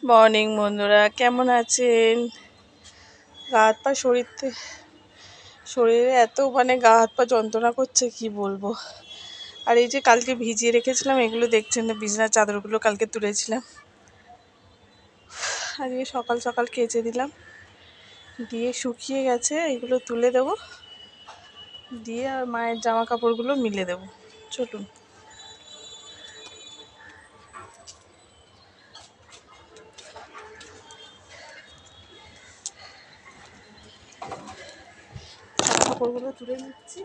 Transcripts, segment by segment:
Morning বন্ধুরা, কেমন আছেন? গা হাত পা শরীরে এত গা হাত পা যন্ত্রণা করছে কি বলবো। আর এই যে কালকে ভিজিয়ে রেখেছিলাম, এগুলো দেখছেন না, বিছানার চাদরগুলো কালকে তুলেছিলাম, আজকে সকাল সকাল কেচে দিলাম, দিয়ে শুকিয়ে গেছে। এগুলো তুলে দেবো, দিয়ে আর মায়ের জামা কাপড়গুলো মিলে দেবো। চলুন। জামা কাপড়গুলো তুলে নিচ্ছি।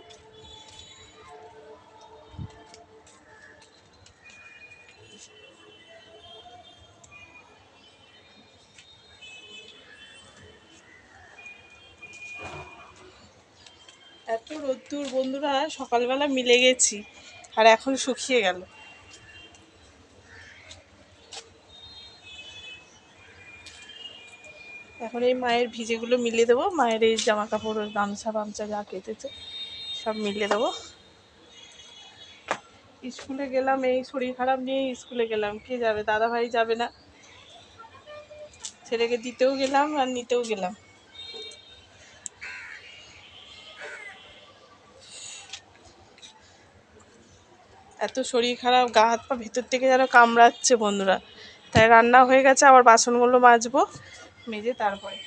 এত রোদ্দুর বন্ধুরা, সকালবেলা মিলে গেছি আর এখন শুকিয়ে গেল। এখন এই মায়ের ভিজেগুলো মিলিয়ে দেবো, মায়ের এই জামা কাপড় গামছা ফামছা যা কেটেছে সব মিলিয়ে দেবো। স্কুলে গেলাম, এই শরীর খারাপ নিয়ে স্কুলে গেলাম, কে যাবে? দাদা ভাই যাবে না, ছেলেকে দিতেও গেলাম আর নিতেও গেলাম। এত শরীর খারাপ, গা হাত পা ভেতর থেকে যেন কামড়াচ্ছে বন্ধুরা। তাই রান্না হয়ে গেছে, আবার বাসনগুলো মাজবো, মেজে তারপরে।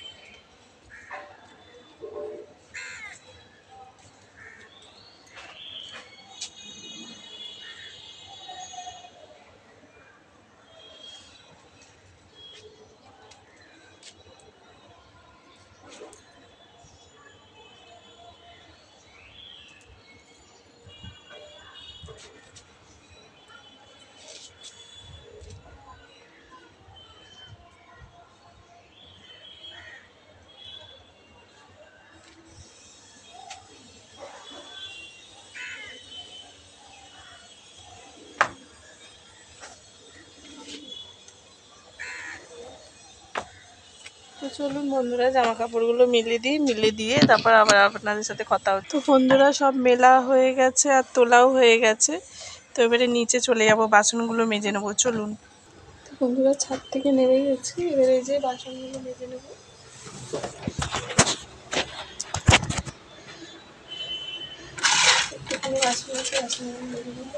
তো চলুন বন্ধুরা, জামা কাপড়গুলো মিলে দিয়ে তারপর আবার আপনাদের সাথে কথা হতো। তো বন্ধুরা, সব মেলা হয়ে গেছে আর তোলাও হয়ে গেছে। তো এবারে নিচে চলে যাবো, বাসনগুলো মেজে নেবো। চলুন। তো বন্ধুরা, ছাদ থেকে নেমে গেছি, এবারে যে বাসনগুলো মেজে নেবো। একটুখানি বাসন আছে, বাসনগুলো মেজে নেবো।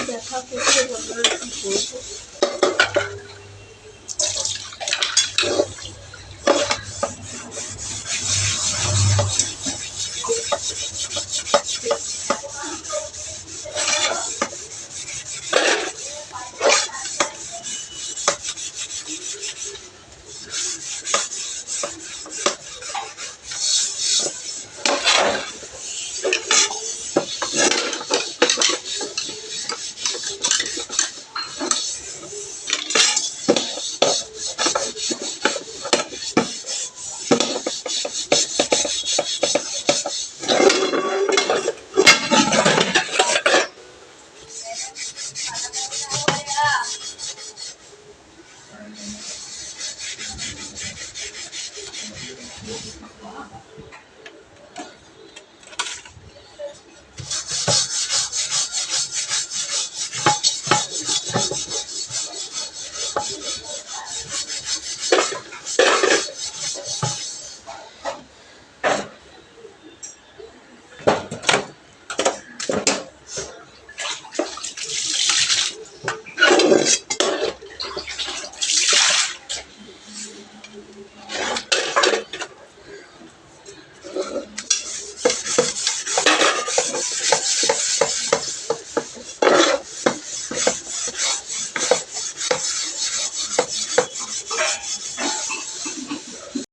ব্যথা করছে বন্ধুরা, কি করবো।